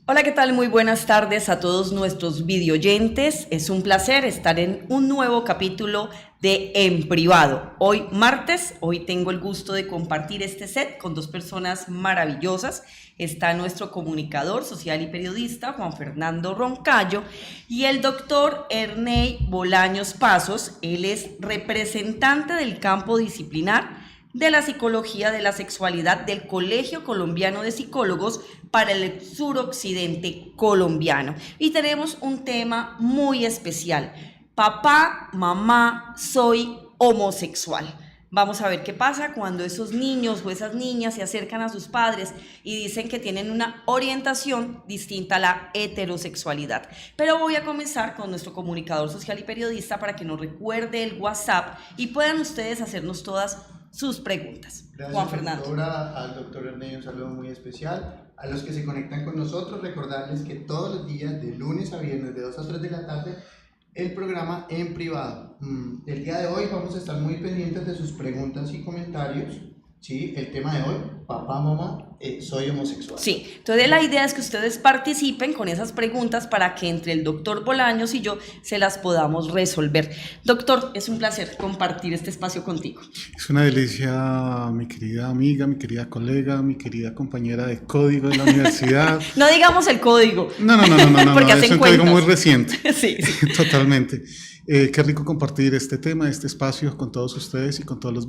Hola, ¿qué tal? Muy buenas tardes a todos nuestros videoyentes. Es un placer estar en un nuevo capítulo de En Privado. Hoy martes, hoy tengo el gusto de compartir este set con dos personas maravillosas. Está nuestro comunicador social y periodista Juan Fernando Roncayo y el doctor Ernei Bolaños Pasos. Él es representante del campo disciplinar de la psicología de la sexualidad del Colegio Colombiano de Psicólogos para el suroccidente colombiano. Y tenemos un tema muy especial. Papá, mamá, soy homosexual. Vamos a ver qué pasa cuando esos niños o esas niñas se acercan a sus padres y dicen que tienen una orientación distinta a la heterosexualidad. Pero voy a comenzar con nuestro comunicador social y periodista para que nos recuerde el WhatsApp y puedan ustedes hacernos todas sus preguntas. Gracias, Juan Fernando. Doctora, al doctor Ernei un saludo muy especial. A los que se conectan con nosotros, recordarles que todos los días, de lunes a viernes, de 2 a 3 de la tarde, el programa En Privado. El día de hoy vamos a estar muy pendientes de sus preguntas y comentarios. ¿Sí? El tema de hoy, papá, mamá, soy homosexual. Sí, entonces la idea es que ustedes participen con esas preguntas para que entre el doctor Bolaños y yo se las podamos resolver. Doctor, es un placer compartir este espacio contigo. Es una delicia, mi querida amiga, mi querida colega, mi querida compañera de código de la universidad. No digamos el código. No, Porque es un código muy reciente. Sí. Totalmente. Qué rico compartir este tema, este espacio con todos ustedes y con todos los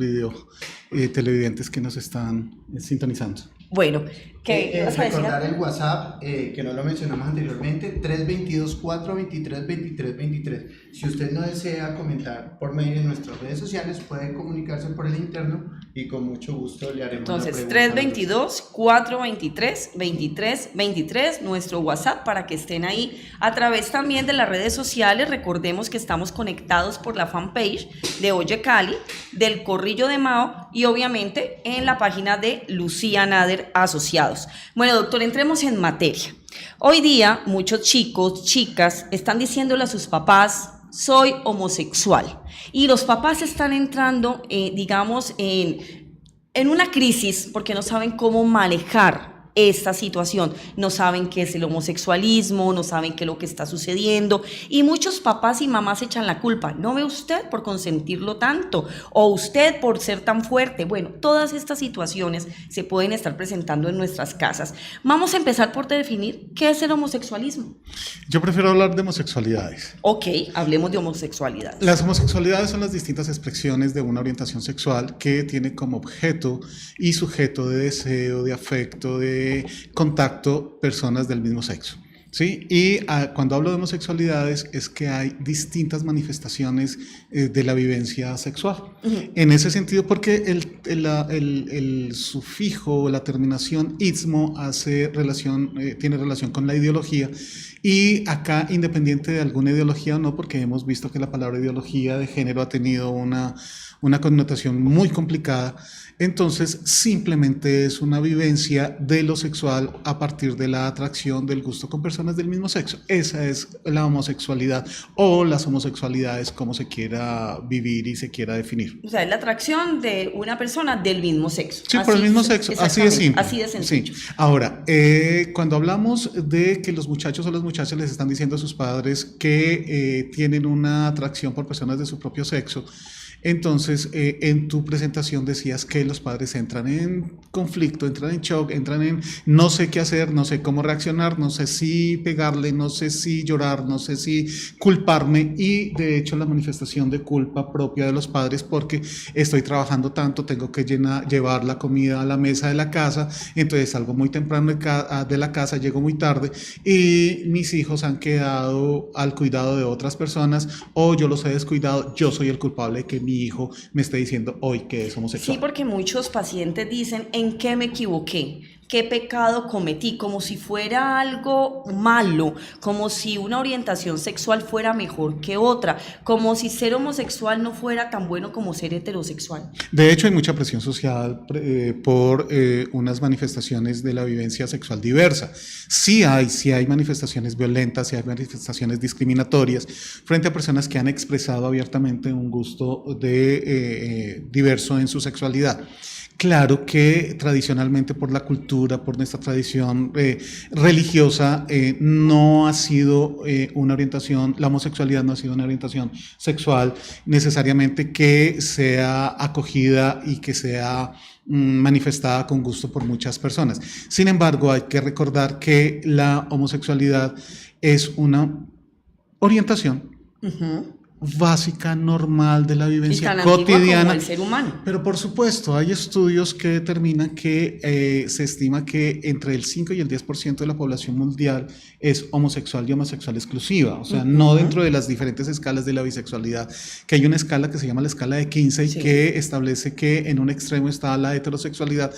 televidentes que nos están sintonizando. Bueno, ¿qué vas a decir? Recordar el WhatsApp, que no lo mencionamos anteriormente, 322-423-2323. Si usted no desea comentar por medio de nuestras redes sociales, puede comunicarse por el interno y con mucho gusto le haremos Entonces, la pregunta. 322-423-2323, nuestro WhatsApp, para que estén ahí a través también de las redes sociales. Recordemos que estamos conectados por la fanpage de Oye Cali, del Corrillo de Mao y obviamente en la página de Lucía Nader Asociados. Bueno, doctor, entremos en materia. Hoy día muchos chicos, chicas están diciéndole a sus papás: soy homosexual, y los papás están entrando, digamos, en una crisis porque no saben cómo manejar esta situación, no saben qué es el homosexualismo, no saben qué es lo que está sucediendo, y muchos papás y mamás echan la culpa. ¿No ve usted por consentirlo tanto? ¿O usted por ser tan fuerte? Bueno, todas estas situaciones se pueden estar presentando en nuestras casas. Vamos a empezar por definir qué es el homosexualismo. Yo prefiero hablar de homosexualidades. Ok, hablemos de homosexualidad. Las homosexualidades son las distintas expresiones de una orientación sexual que tiene como objeto y sujeto de deseo, de afecto, de contacto personas del mismo sexo. ¿Sí? Y cuando hablo de homosexualidades es que hay distintas manifestaciones de la vivencia sexual. Uh-huh. En ese sentido, porque el sufijo, la terminación ismo tiene relación con la ideología, y acá, independiente de alguna ideología o no, porque hemos visto que la palabra ideología de género ha tenido una connotación muy complicada, entonces simplemente es una vivencia de lo sexual a partir de la atracción, del gusto con personas del mismo sexo. Esa es la homosexualidad, o las homosexualidades, como se quiera vivir y se quiera definir. O sea, es la atracción de una persona del mismo sexo. Sí, por el mismo sexo, así de simple. Así de sencillo. Sí. Ahora, cuando hablamos de que los muchachos o las muchachas les están diciendo a sus padres que tienen una atracción por personas de su propio sexo, entonces, en tu presentación decías que los padres entran en conflicto, entran en shock, entran en no sé qué hacer, no sé cómo reaccionar, no sé si pegarle, no sé si llorar, no sé si culparme, y de hecho la manifestación de culpa propia de los padres porque estoy trabajando tanto, tengo que llevar la comida a la mesa de la casa, entonces salgo muy temprano de la casa, llego muy tarde y mis hijos han quedado al cuidado de otras personas, o yo los he descuidado, yo soy el culpable de que mi hijo me esté diciendo hoy que es homosexual. Sí, porque muchos pacientes dicen: ¿en qué me equivoqué? ¿Qué pecado cometí? Como si fuera algo malo, como si una orientación sexual fuera mejor que otra, como si ser homosexual no fuera tan bueno como ser heterosexual. De hecho, hay mucha presión social por unas manifestaciones de la vivencia sexual diversa. Sí hay manifestaciones violentas, sí hay manifestaciones discriminatorias frente a personas que han expresado abiertamente un gusto diverso en su sexualidad. Claro que tradicionalmente por la cultura, por nuestra tradición religiosa, no ha sido una orientación, la homosexualidad no ha sido una orientación sexual necesariamente que sea acogida y que sea manifestada con gusto por muchas personas. Sin embargo, hay que recordar que la homosexualidad es una orientación básica, normal de la vivencia y tan cotidiana como el ser humano. Pero por supuesto, hay estudios que determinan que se estima que entre el 5 y el 10% de la población mundial es homosexual y homosexual exclusiva, o sea, no dentro de las diferentes escalas de la bisexualidad, que hay una escala que se llama la escala de Kinsey, sí, que establece que en un extremo está la heterosexualidad,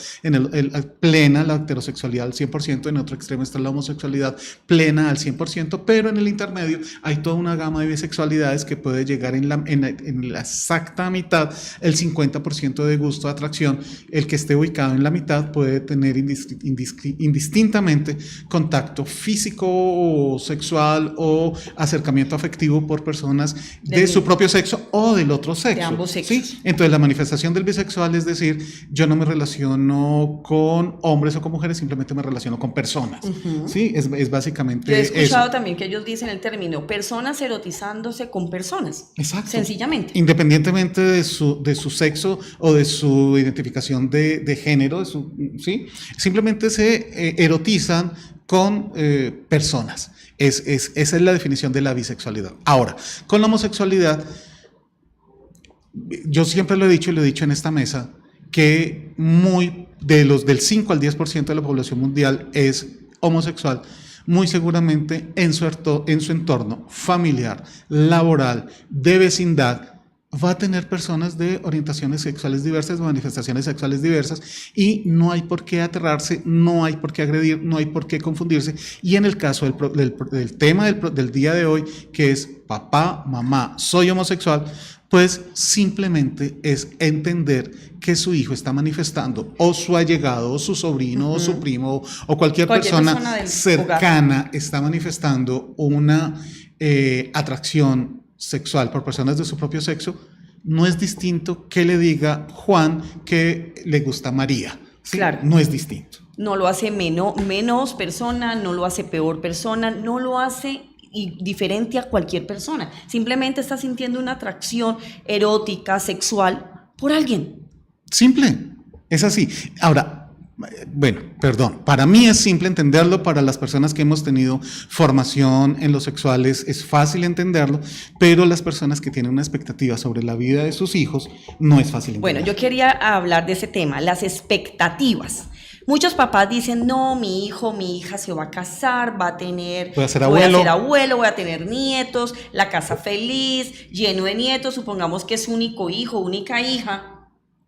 plena, la heterosexualidad al 100%, en otro extremo está la homosexualidad plena al 100%, pero en el intermedio hay toda una gama de bisexualidades que puede llegar en la exacta mitad, el 50% de gusto, atracción. El que esté ubicado en la mitad puede tener indistintamente contacto físico o sexual o acercamiento afectivo por personas de su propio sexo o del otro sexo. De ambos sexos. ¿Sí? Entonces la manifestación del bisexual es decir, yo no me relaciono con hombres o con mujeres, simplemente me relaciono con personas. ¿Sí? Es básicamente Yo he escuchado eso. también que ellos dicen el término personas erotizándose con personas. Exacto. Sencillamente. Independientemente de su sexo o de su identificación de género, ¿sí? Simplemente se erotizan con personas. Esa es la definición de la bisexualidad. Ahora, con la homosexualidad, yo siempre lo he dicho y lo he dicho en esta mesa, que del 5 al 10% de la población mundial es homosexual. Muy seguramente en su entorno familiar, laboral, de vecindad, va a tener personas de orientaciones sexuales diversas, de manifestaciones sexuales diversas, y no hay por qué aterrarse, no hay por qué agredir, no hay por qué confundirse. Y en el caso del tema del día de hoy, que es papá, mamá, soy homosexual, pues simplemente es entender que su hijo está manifestando, o su allegado, o su sobrino, o su primo, o cualquier persona cercana hogar está manifestando una atracción sexual por personas de su propio sexo. No es distinto que le diga Juan que le gusta María. ¿Sí? Claro. No es distinto. No lo hace menos persona, no lo hace peor persona, no lo hace diferente a cualquier persona. Simplemente está sintiendo una atracción erótica, sexual por alguien. Simple, es así. Ahora, bueno, perdón, para mí es simple entenderlo, para las personas que hemos tenido formación en los sexuales es fácil entenderlo, pero las personas que tienen una expectativa sobre la vida de sus hijos no es fácil entenderlo. Bueno, yo quería hablar de ese tema, las expectativas. Muchos papás dicen, no, mi hija se va a casar, va a tener, voy a ser abuelo, voy a tener nietos, la casa feliz, lleno de nietos, supongamos que es único hijo, única hija,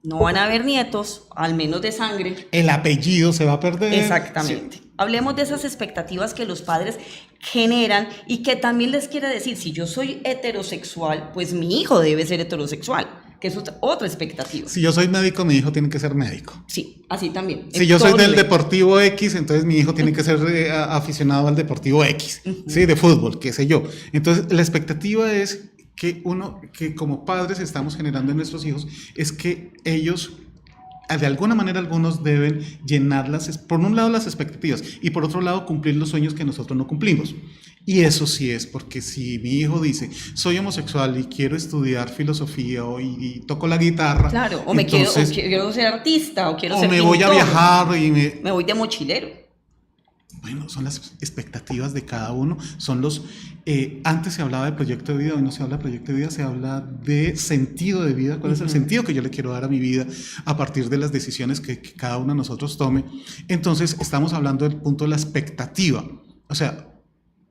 no van a haber nietos, al menos de sangre. El apellido se va a perder. Exactamente. Sí. Hablemos de esas expectativas que los padres generan y que también les quiere decir, si yo soy heterosexual, pues mi hijo debe ser heterosexual, que es otra expectativa. Si yo soy médico, mi hijo tiene que ser médico. Sí, así también. Si yo soy del Deportivo X, entonces mi hijo tiene que ser aficionado al Deportivo X, ¿sí? De fútbol, qué sé yo. Entonces, la expectativa es que como padres estamos generando en nuestros hijos, es que ellos, de alguna manera, algunos deben llenar por un lado las expectativas y por otro lado cumplir los sueños que nosotros no cumplimos. Y eso sí es, porque si mi hijo dice, soy homosexual y quiero estudiar filosofía y toco la guitarra. Claro, o quiero ser artista, o quiero ser pintor, voy a viajar y me voy de mochilero. Bueno, son las expectativas de cada uno, son antes se hablaba de proyecto de vida, hoy no se habla de proyecto de vida, se habla de sentido de vida, cuál es el sentido que yo le quiero dar a mi vida a partir de las decisiones que cada uno de nosotros tome. Entonces estamos hablando del punto de la expectativa, o sea,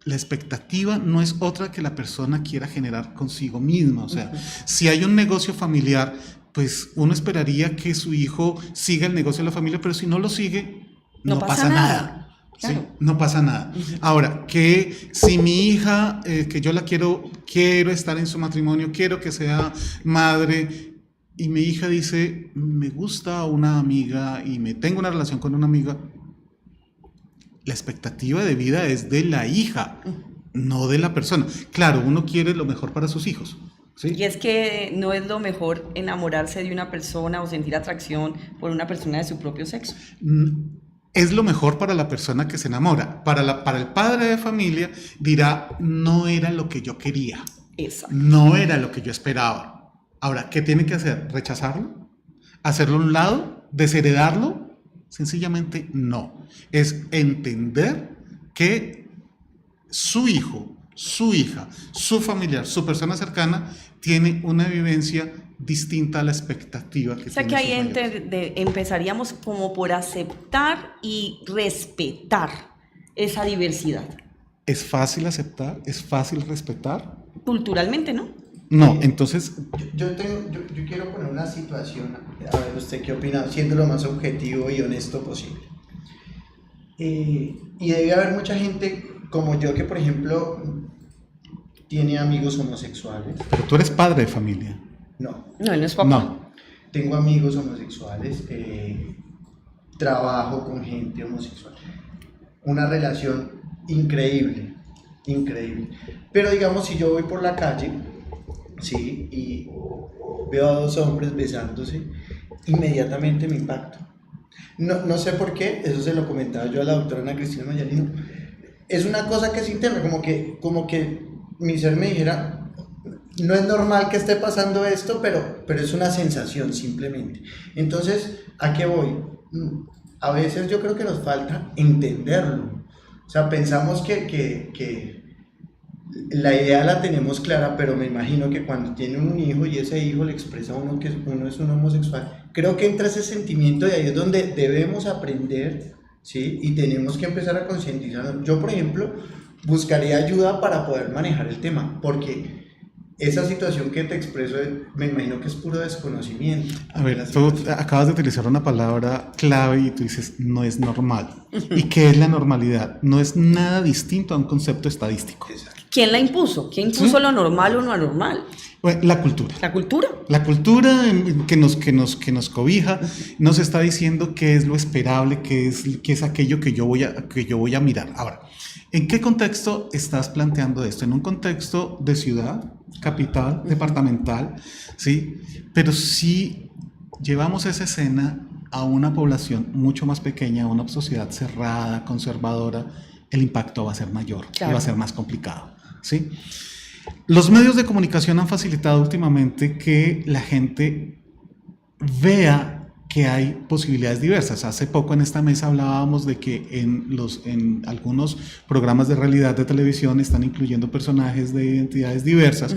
la expectativa no es otra que la persona quiera generar consigo misma, o sea, si hay un negocio familiar, pues uno esperaría que su hijo siga el negocio de la familia, pero si no lo sigue, no pasa nada. Claro. ¿Sí? No pasa nada. Ahora, que si mi hija, que yo la quiero estar en su matrimonio, quiero que sea madre, y mi hija dice, me gusta una amiga y tengo una relación con una amiga, la expectativa de vida es de la hija, no de la persona. Claro, uno quiere lo mejor para sus hijos, ¿sí? Y es que no es lo mejor enamorarse de una persona o sentir atracción por una persona de su propio sexo. Es lo mejor para la persona que se enamora. Para el padre de familia dirá, no era lo que yo quería, Exacto. no era lo que yo esperaba. Ahora, ¿qué tiene que hacer? ¿Rechazarlo? ¿Hacerlo a un lado? ¿Desheredarlo? Sencillamente no. Es entender que su hijo, su hija, su familiar, su persona cercana tiene una vivencia distinta a la expectativa que O sea tienen que ahí sus mayores. empezaríamos como por aceptar y respetar esa diversidad. ¿Es fácil aceptar? ¿Es fácil respetar? Culturalmente, ¿no? No, entonces, Yo quiero poner una situación, a ver usted qué opina, siendo lo más objetivo y honesto posible. Y debe haber mucha gente como yo que, por ejemplo, tiene amigos homosexuales. pero tú eres padre de familia. No, No, él no es papá. No. tengo amigos homosexuales, trabajo con gente homosexual. Una relación increíble, increíble. Pero digamos, si yo voy por la calle, sí, y veo a dos hombres besándose, inmediatamente me impacto. No sé por qué, eso se lo comentaba yo a la doctora Ana Cristina Mayarino. Es una cosa que es interna, como que mi ser me dijera, no es normal que esté pasando esto, pero es una sensación simplemente. Entonces, ¿a qué voy? A veces yo creo que nos falta entenderlo. O sea, pensamos que la idea la tenemos clara, pero me imagino que cuando tiene un hijo y ese hijo le expresa a uno que uno es un homosexual, creo que entra ese sentimiento y ahí es donde debemos aprender, ¿sí? Y tenemos que empezar a concientizarnos. Yo, por ejemplo, buscaría ayuda para poder manejar el tema, porque esa situación que te expreso, me imagino que es puro desconocimiento. A ver, tú acabas de utilizar una palabra clave y tú dices, no es normal. ¿Y qué es la normalidad? No es nada distinto a un concepto estadístico. Exacto. ¿Quién la impuso? ¿Quién impuso ¿Sí? lo normal o lo anormal? Bueno, la cultura. ¿La cultura? La cultura que nos cobija nos está diciendo qué es lo esperable, qué es aquello que yo voy a mirar. Ahora, ¿en qué contexto estás planteando esto? En un contexto de ciudad, capital, departamental, ¿sí? Pero si llevamos esa escena a una población mucho más pequeña, a una sociedad cerrada, conservadora, el impacto va a ser mayor, claro, y va a ser más complicado, ¿sí? Los medios de comunicación han facilitado últimamente que la gente vea que hay posibilidades diversas. Hace poco en esta mesa hablábamos de que en algunos programas de realidad de televisión están incluyendo personajes de identidades diversas.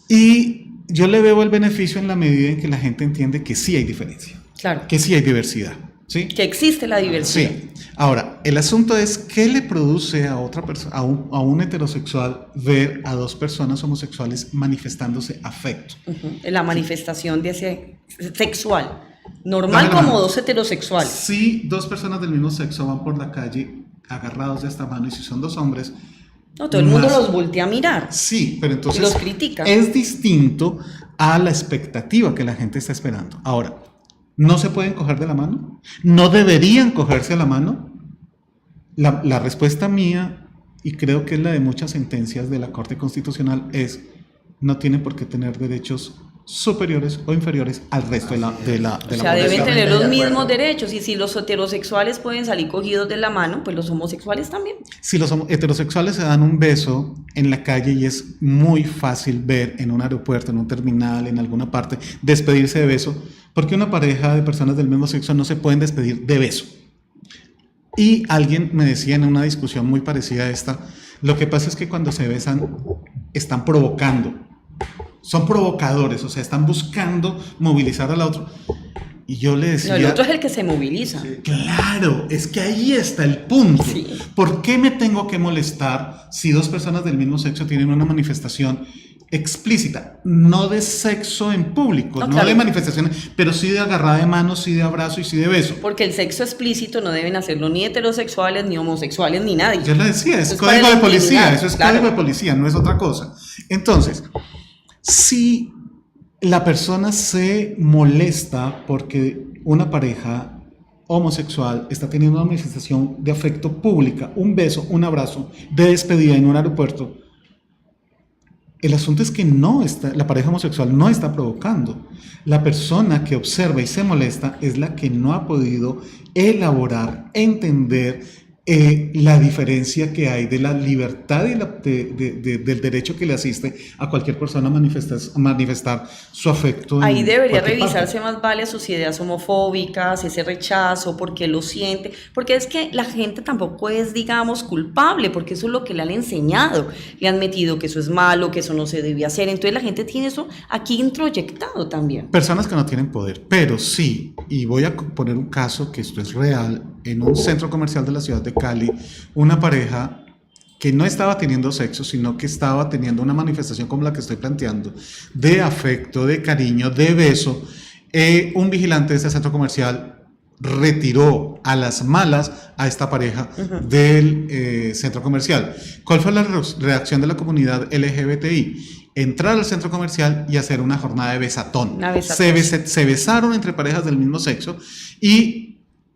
Y yo le veo el beneficio en la medida en que la gente entiende que sí hay diferencia, Claro. que sí hay diversidad, ¿sí? Que existe la diversidad. Sí. Ahora, el asunto es qué le produce a otra persona, a un heterosexual ver a dos personas homosexuales manifestándose afecto. La manifestación de ese sexual. Normal No. como dos heterosexuales. Si dos personas del mismo sexo van por la calle agarrados de esta mano y si son dos hombres, No, todo el mundo más. los voltea a mirar. Sí, pero entonces Y los critica. es distinto a la expectativa que la gente está esperando. Ahora, ¿no se pueden coger de la mano? ¿No deberían cogerse la mano? La respuesta mía, y creo que es la de muchas sentencias de la Corte Constitucional, es no tienen por qué tener derechos superiores o inferiores al resto de la O sea, población. deben tener los de acuerdo. mismos derechos. Y si los heterosexuales pueden salir cogidos de la mano, pues los homosexuales también. Si los heterosexuales se dan un beso en la calle y es muy fácil ver en un aeropuerto, en un terminal, en alguna parte, despedirse de beso, porque una pareja de personas del mismo sexo no se pueden despedir de beso. Y alguien me decía en una discusión muy parecida a esta, lo que pasa es que cuando se besan están provocando, son provocadores, o sea, están buscando movilizar al otro. Y yo le decía... No, el otro es el que se moviliza. Sí. Claro, es que ahí está el punto. Sí. ¿Por qué me tengo que molestar si dos personas del mismo sexo tienen una manifestación explícita? No de sexo en público, No, no claro. de manifestaciones, pero sí de agarrada de manos, sí de abrazo y sí de beso. Porque el sexo explícito no deben hacerlo ni heterosexuales, ni homosexuales, ni nadie. Yo le decía, es Eso es código para de la policía, intimidad, eso es claro. código de policía, no es otra cosa. Entonces, si la persona se molesta porque una pareja homosexual está teniendo una manifestación de afecto pública, un beso, un abrazo de despedida en un aeropuerto, El asunto es que no está, la pareja homosexual no está provocando. La persona que observa y se molesta es la que no ha podido elaborar, entender la diferencia que hay de la libertad y del derecho que le asiste a cualquier persona a manifestar su afecto. Ahí debería revisarse más vale sus ideas homofóbicas, ese rechazo, por qué lo siente, porque es que la gente tampoco es, digamos, culpable, porque eso es lo que le han enseñado, le han metido que eso es malo, que eso no se debe hacer, entonces la gente tiene eso aquí introyectado también. Personas que no tienen poder, pero sí, y voy a poner un caso que esto es real, en un centro comercial de la ciudad de Cali, una pareja que no estaba teniendo sexo, sino que estaba teniendo una manifestación como la que estoy planteando, de afecto, de cariño, de beso. Un vigilante de ese centro comercial retiró a las malas a esta pareja del centro comercial. ¿Cuál fue la reacción de la comunidad LGBTI? Entrar al centro comercial y hacer una jornada de besatón. Se besaron entre parejas del mismo sexo y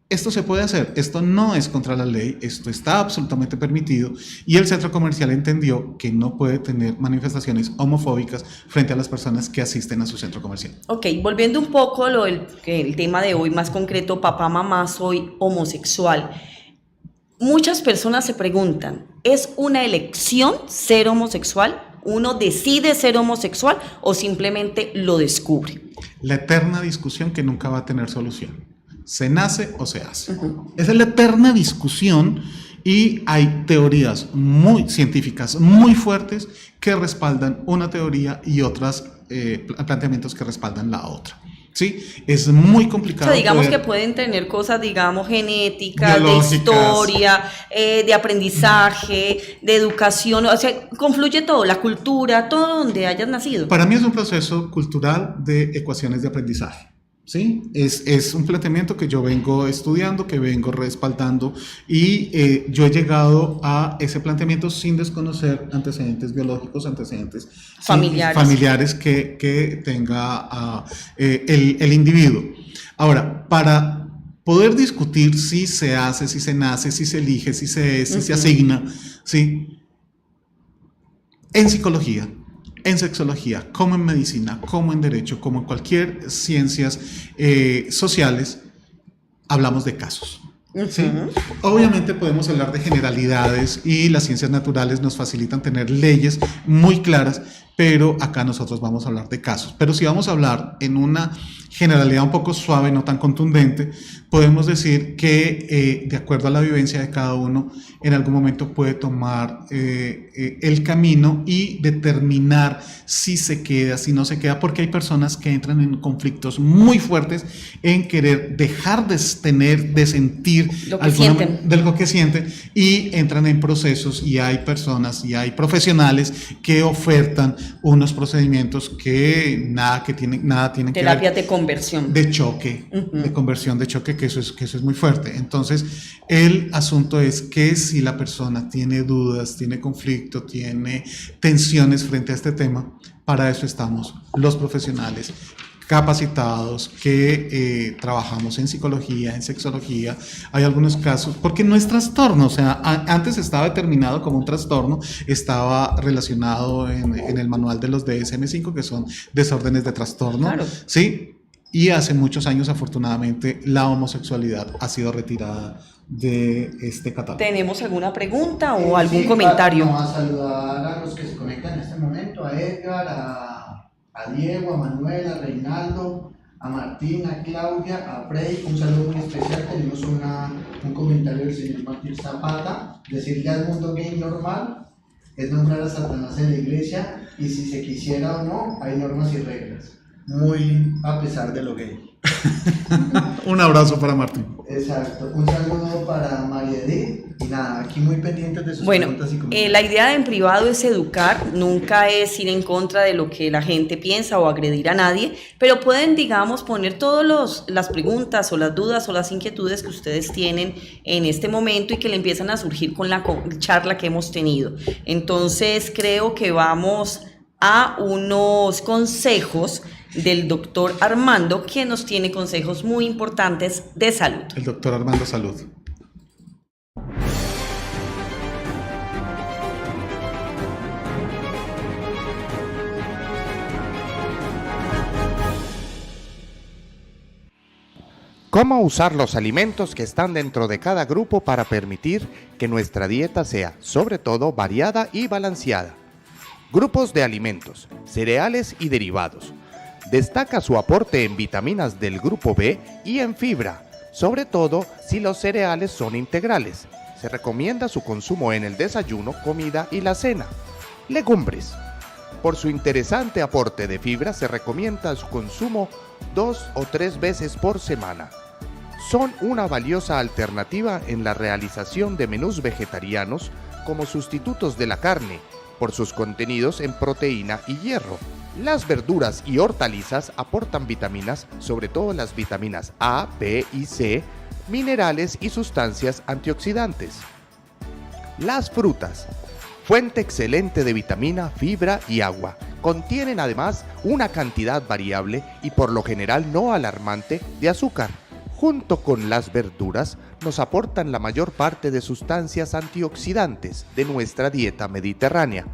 esto se puede hacer, esto no es contra la ley, esto está absolutamente permitido y el centro comercial entendió que no puede tener manifestaciones homofóbicas frente a las personas que asisten a su centro comercial. Ok, volviendo un poco a el tema de hoy más concreto, papá, mamá, soy homosexual. Muchas personas se preguntan, ¿es una elección ser homosexual? ¿Uno decide ser homosexual o simplemente lo descubre? La eterna discusión que nunca va a tener solución. ¿Se nace o se hace? Esa es la eterna discusión y hay teorías muy científicas, muy fuertes que respaldan una teoría y otros planteamientos que respaldan la otra. ¿Sí? Es muy complicado. O sea, digamos que pueden tener cosas, digamos, genéticas, biológicas, de historia, de aprendizaje, de educación, o sea, confluye todo, la cultura, todo donde hayas nacido. Para mí es un proceso cultural de ecuaciones de aprendizaje. ¿Sí? Es un planteamiento que yo vengo estudiando, que vengo respaldando y yo he llegado a ese planteamiento sin desconocer antecedentes biológicos, antecedentes familiares que tenga el individuo. Ahora, para poder discutir si se hace, si se nace, si se elige, si se es, si se asigna, ¿sí? En psicología, en sexología, como en medicina, como en derecho, como en cualquier ciencias sociales, hablamos de casos. ¿Sí? Obviamente podemos hablar de generalidades y las ciencias naturales nos facilitan tener leyes muy claras, pero acá nosotros vamos a hablar de casos. Pero si vamos a hablar en una generalidad un poco suave, no tan contundente, podemos decir que de acuerdo a la vivencia de cada uno, en algún momento puede tomar el camino y determinar si se queda, si no se queda, porque hay personas que entran en conflictos muy fuertes en querer dejar de sentir lo que sienten y entran en procesos y hay personas y hay profesionales que ofertan unos procedimientos que nada tienen que ver. Terapias de conversión. De choque, de conversión de choque, que eso es muy fuerte. Entonces, el asunto es que si la persona tiene dudas, tiene conflicto, tiene tensiones frente a este tema, para eso estamos los profesionales capacitados que trabajamos en psicología, en sexología. Hay algunos casos, porque no es trastorno, o sea, antes estaba determinado como un trastorno, estaba relacionado en el manual de los DSM-5, que son desórdenes de trastorno, claro. ¿Sí? Y hace muchos años, afortunadamente, la homosexualidad ha sido retirada de este catálogo. ¿Tenemos alguna pregunta o algún comentario? Vamos a saludar a los que se conectan en este momento, a Edgar, a Diego, a Manuel, a Reinaldo, a Martín, a Claudia, a Freddy. Un saludo muy especial. Tenemos un comentario del señor Martín Zapata. Decirle al mundo gay normal es nombrar a Satanás en la iglesia, y si se quisiera o no, hay normas y reglas. Muy a pesar de lo gay. Un abrazo para Martín. Exacto. Un saludo para María Edith. Y nada, aquí muy pendientes de sus preguntas y comentarios. La idea de En Privado es educar, nunca es ir en contra de lo que la gente piensa o agredir a nadie, pero pueden, digamos, poner todas las preguntas o las dudas o las inquietudes que ustedes tienen en este momento y que le empiezan a surgir con la charla que hemos tenido. Entonces, creo que vamos a unos consejos del doctor Armando, que nos tiene consejos muy importantes de salud. El doctor Armando Salud. ¿Cómo usar los alimentos que están dentro de cada grupo para permitir que nuestra dieta sea, sobre todo, variada y balanceada? Grupos de alimentos, cereales y derivados. Destaca su aporte en vitaminas del grupo B y en fibra, sobre todo si los cereales son integrales. Se recomienda su consumo en el desayuno, comida y la cena. Legumbres. Por su interesante aporte de fibra se recomienda su consumo 2 o 3 veces por semana. Son una valiosa alternativa en la realización de menús vegetarianos como sustitutos de la carne, por sus contenidos en proteína y hierro. Las verduras y hortalizas aportan vitaminas, sobre todo las vitaminas A, B y C, minerales y sustancias antioxidantes. Las frutas, fuente excelente de vitamina, fibra y agua. Contienen además una cantidad variable y por lo general no alarmante de azúcar. Junto con las verduras, nos aportan la mayor parte de sustancias antioxidantes de nuestra dieta mediterránea.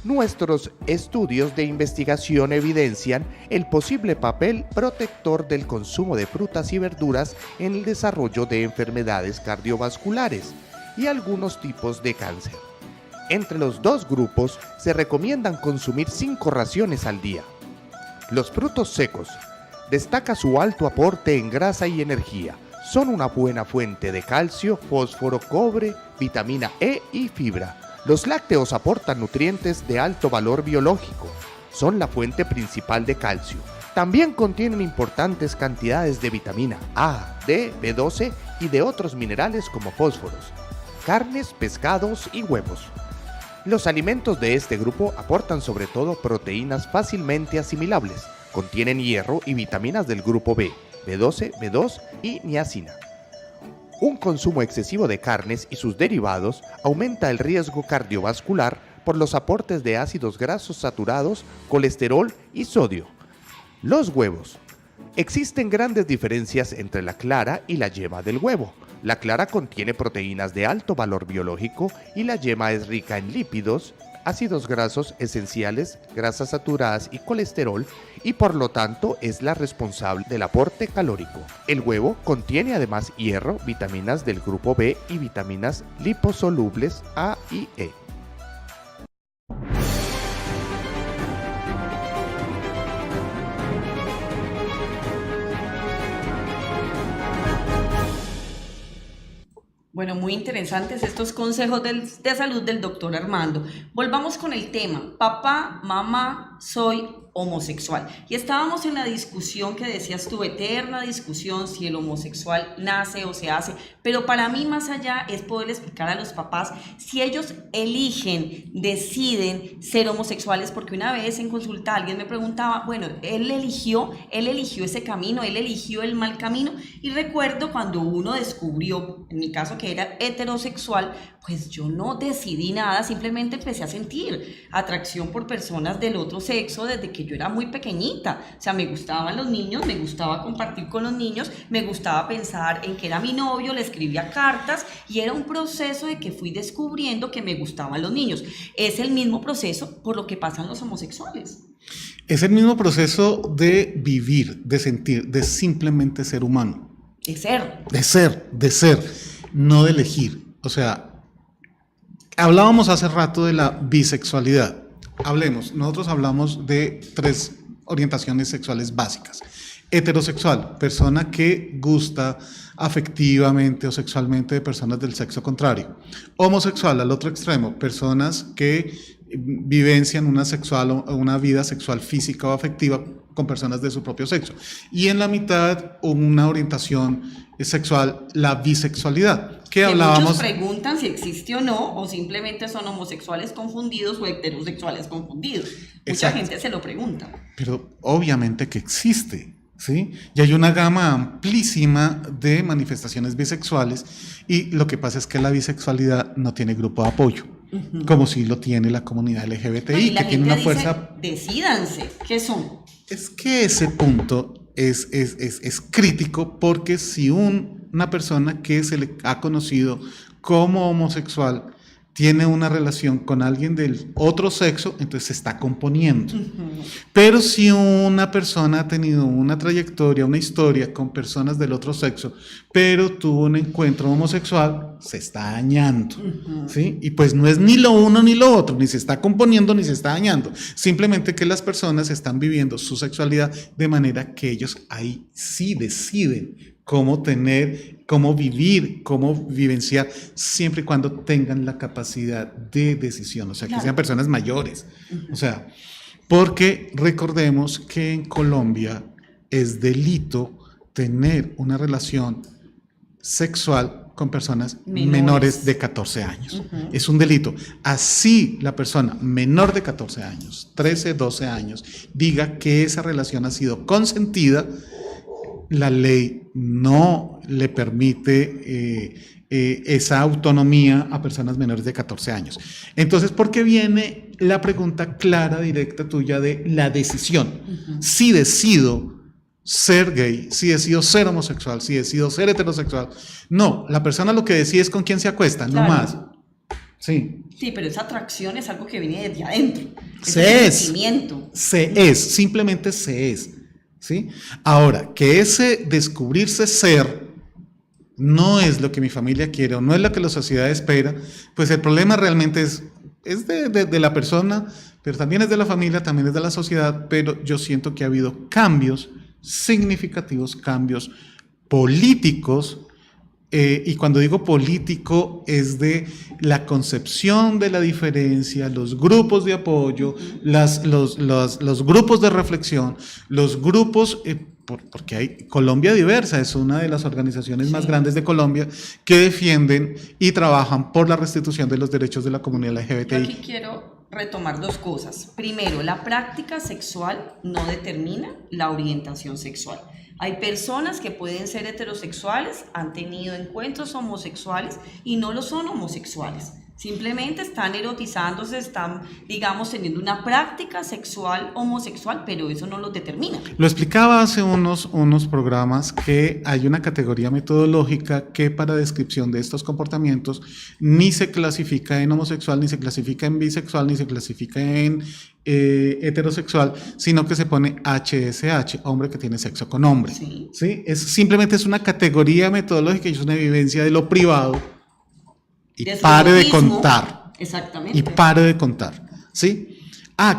Nuestros estudios de investigación evidencian el posible papel protector del consumo de frutas y verduras en el desarrollo de enfermedades cardiovasculares y algunos tipos de cáncer. Entre los dos grupos se recomiendan consumir 5 raciones al día. Los frutos secos. Destaca su alto aporte en grasa y energía. Son una buena fuente de calcio, fósforo, cobre, vitamina E y fibra. Los lácteos aportan nutrientes de alto valor biológico. Son la fuente principal de calcio. También contienen importantes cantidades de vitamina A, D, B12 y de otros minerales como fósforos. Carnes, pescados y huevos. Los alimentos de este grupo aportan sobre todo proteínas fácilmente asimilables. Contienen hierro y vitaminas del grupo B, B12, B2 y niacina. Un consumo excesivo de carnes y sus derivados aumenta el riesgo cardiovascular por los aportes de ácidos grasos saturados, colesterol y sodio. Los huevos. Existen grandes diferencias entre la clara y la yema del huevo. La clara contiene proteínas de alto valor biológico y la yema es rica en lípidos, ácidos grasos esenciales, grasas saturadas y colesterol, y por lo tanto es la responsable del aporte calórico. El huevo contiene además hierro, vitaminas del grupo B y vitaminas liposolubles A y E. Bueno, muy interesantes estos consejos de salud del doctor Armando. Volvamos con el tema, papá, mamá, soy homosexual. Y estábamos en la discusión que decías tú, eterna discusión si el homosexual nace o se hace, pero para mí más allá es poder explicar a los papás si ellos eligen, deciden ser homosexuales, porque una vez en consulta alguien me preguntaba, bueno, él eligió ese camino, él eligió el mal camino, y recuerdo cuando uno descubrió, en mi caso que era heterosexual, pues yo no decidí nada, simplemente empecé a sentir atracción por personas del otro sexo desde que yo era muy pequeñita. O sea, me gustaban los niños, me gustaba compartir con los niños, me gustaba pensar en que era mi novio, le escribía cartas y era un proceso de que fui descubriendo que me gustaban los niños. Es el mismo proceso por lo que pasan los homosexuales. Es el mismo proceso de vivir, de sentir, de simplemente ser humano. De ser. De ser, no de elegir. O sea, hablábamos hace rato de la bisexualidad. Nosotros hablamos de 3 orientaciones sexuales básicas. Heterosexual, persona que gusta afectivamente o sexualmente de personas del sexo contrario. Homosexual, al otro extremo, personas que vivencian una vida sexual física o afectiva con personas de su propio sexo. Y en la mitad, una orientación sexual, la bisexualidad. Que muchos preguntan si existe o no, o simplemente son homosexuales confundidos o heterosexuales confundidos. Mucha gente se lo pregunta. Pero obviamente que existe, ¿sí? Y hay una gama amplísima de manifestaciones bisexuales, y lo que pasa es que la bisexualidad no tiene grupo de apoyo, como si lo tiene la comunidad LGBTI, que tiene una fuerza... Decídanse, ¿qué son? Es que ese punto es crítico, porque si una persona que se le ha conocido como homosexual tiene una relación con alguien del otro sexo, entonces se está componiendo. Pero si una persona ha tenido una trayectoria, una historia con personas del otro sexo, pero tuvo un encuentro homosexual, se está dañando, ¿sí? Y pues no es ni lo uno ni lo otro, ni se está componiendo ni se está dañando. Simplemente que las personas están viviendo su sexualidad de manera que ellos ahí sí deciden cómo tener, cómo vivir, cómo vivenciar, siempre y cuando tengan la capacidad de decisión, o sea, que sean personas mayores. O sea, porque recordemos que en Colombia es delito tener una relación sexual con personas menores de 14 años. Es un delito. Así la persona menor de 14 años, 13, 12 años, diga que esa relación ha sido consentida, la ley no le permite esa autonomía a personas menores de 14 años. Entonces, ¿por qué viene la pregunta clara, directa tuya de la decisión? Si decido ser gay, si decido ser homosexual, si decido ser heterosexual. No, la persona lo que decide es con quién se acuesta, no más. Sí. Sí, pero esa atracción es algo que viene desde adentro. Simplemente se es. ¿Sí? Ahora, que ese descubrirse ser no es lo que mi familia quiere o no es lo que la sociedad espera, pues el problema realmente es de la persona, pero también es de la familia, también es de la sociedad, pero yo siento que ha habido cambios significativos, cambios políticos, y cuando digo político es de la concepción de la diferencia, los grupos de apoyo, los grupos de reflexión, los grupos, porque hay Colombia Diversa, es una de las organizaciones más grandes de Colombia que defienden y trabajan por la restitución de los derechos de la comunidad LGBTI. Yo aquí quiero retomar dos cosas. Primero, la práctica sexual no determina la orientación sexual. Hay personas que pueden ser heterosexuales, han tenido encuentros homosexuales y no lo son homosexuales. Simplemente están erotizándose, están, digamos, teniendo una práctica sexual homosexual, pero eso no los determina. Lo explicaba hace unos programas que hay una categoría metodológica que para descripción de estos comportamientos ni se clasifica en homosexual, ni se clasifica en bisexual, ni se clasifica en heterosexual, sino que se pone HSH, hombre que tiene sexo con hombre. Sí. ¿Sí? Simplemente es una categoría metodológica y es una vivencia de lo privado. Y pare de contar. Exactamente. Y pare de contar. ¿Sí?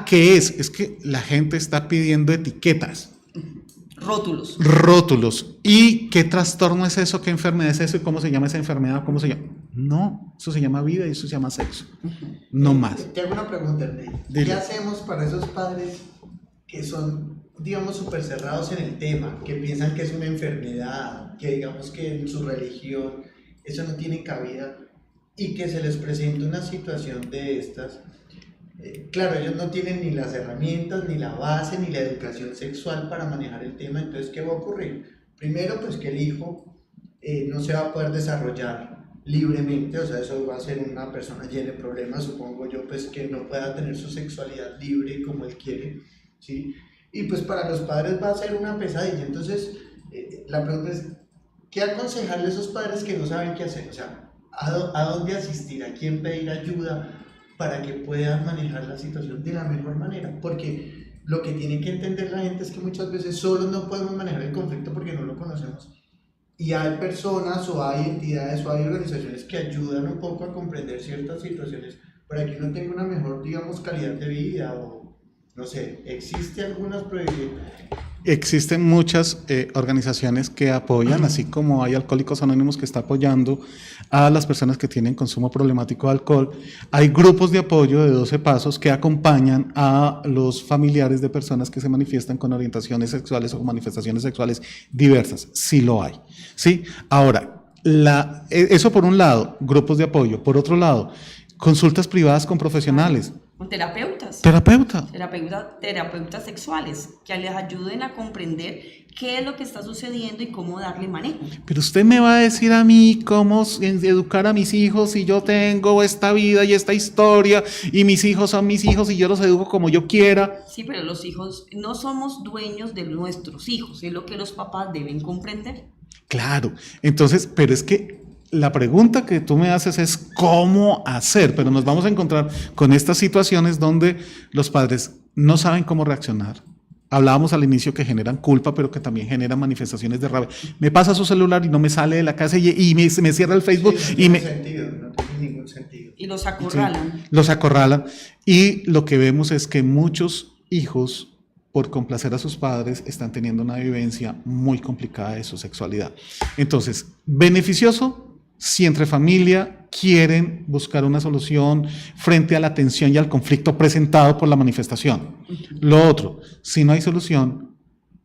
¿Qué es? Es que la gente está pidiendo etiquetas. Rótulos. Rótulos. ¿Y qué trastorno es eso? ¿Qué enfermedad es eso? ¿Y cómo se llama esa enfermedad? ¿Cómo se llama? No, eso se llama vida y eso se llama sexo. No más. Te hago una pregunta, Ernei. ¿Qué hacemos para esos padres que son, digamos, súper cerrados en el tema, que piensan que es una enfermedad, que digamos que en su religión eso no tiene cabida, y que se les presenta una situación de estas? Claro, ellos no tienen ni las herramientas, ni la base, ni la educación sexual para manejar el tema. Entonces, ¿qué va a ocurrir? Primero, pues que el hijo no se va a poder desarrollar libremente, o sea, eso va a ser una persona llena de problemas, supongo yo, pues que no pueda tener su sexualidad libre como él quiere, ¿sí? Y pues para los padres va a ser una pesadilla. Entonces, la pregunta es, ¿qué aconsejarle a esos padres que no saben qué hacer? O sea, ¿a dónde asistir? ¿A quién pedir ayuda para que puedan manejar la situación de la mejor manera? Porque lo que tiene que entender la gente es que muchas veces solo no podemos manejar el conflicto porque no lo conocemos. Y hay personas o hay entidades o hay organizaciones que ayudan un poco a comprender ciertas situaciones para que uno tenga una mejor, digamos, calidad de vida, o no sé, ¿existe algunas prohibiciones? Existen muchas organizaciones que apoyan, así como hay Alcohólicos Anónimos que está apoyando a las personas que tienen consumo problemático de alcohol. Hay grupos de apoyo de 12 pasos que acompañan a los familiares de personas que se manifiestan con orientaciones sexuales o manifestaciones sexuales diversas. Sí lo hay. ¿Sí? Ahora, eso por un lado, grupos de apoyo. Por otro lado, consultas privadas con profesionales. Con terapeutas. Terapeutas sexuales que les ayuden a comprender qué es lo que está sucediendo y cómo darle manejo. Pero usted me va a decir a mí cómo educar a mis hijos si yo tengo esta vida y esta historia y mis hijos son mis hijos y yo los educo como yo quiera. Sí, pero los hijos, no somos dueños de nuestros hijos, es lo que los papás deben comprender. Claro, entonces, pero es que la pregunta que tú me haces es cómo hacer, pero nos vamos a encontrar con estas situaciones donde los padres no saben cómo reaccionar. Hablábamos al inicio que generan culpa, pero que también generan manifestaciones de rabia. Me pasa su celular y no me sale de la casa y me cierra el Facebook. Sí, no y me... sentido, no tiene ningún sentido. Y los acorralan. Sí, los acorralan. Y lo que vemos es que muchos hijos, por complacer a sus padres, están teniendo una vivencia muy complicada de su sexualidad. Entonces, beneficioso si entre familia quieren buscar una solución frente a la tensión y al conflicto presentado por la manifestación. Lo otro, si no hay solución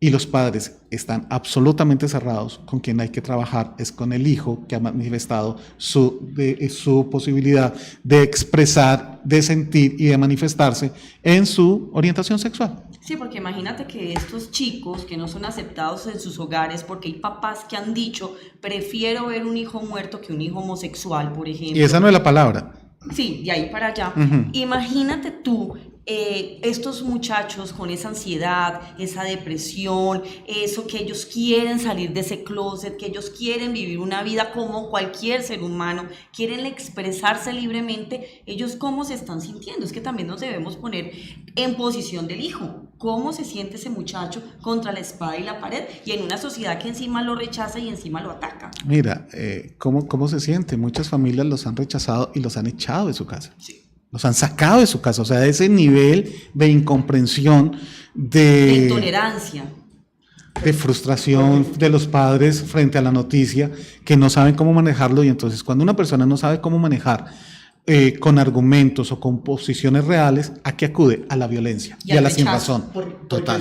y los padres están absolutamente cerrados, con quien hay que trabajar es con el hijo que ha manifestado su posibilidad de expresar, de sentir y de manifestarse en su orientación sexual. Sí, porque imagínate que estos chicos que no son aceptados en sus hogares, porque hay papás que han dicho, prefiero ver un hijo muerto que un hijo homosexual, por ejemplo. Y esa no es la palabra. Sí, de ahí para allá. Imagínate tú, estos muchachos con esa ansiedad, esa depresión, eso que ellos quieren salir de ese closet, que ellos quieren vivir una vida como cualquier ser humano, quieren expresarse libremente, ellos cómo se están sintiendo. Es que también nos debemos poner en posición del hijo. ¿Cómo se siente ese muchacho contra la espada y la pared? Y en una sociedad que encima lo rechaza y encima lo ataca. Mira, ¿cómo se siente? Muchas familias los han rechazado y los han echado de su casa. Sí. Los han sacado de su casa, o sea, de ese nivel de incomprensión, De intolerancia. de frustración de los padres frente a la noticia, que no saben cómo manejarlo. Y entonces cuando una persona no sabe cómo manejar con argumentos o con posiciones reales, ¿a qué acude? A la violencia y a la sinrazón. Total.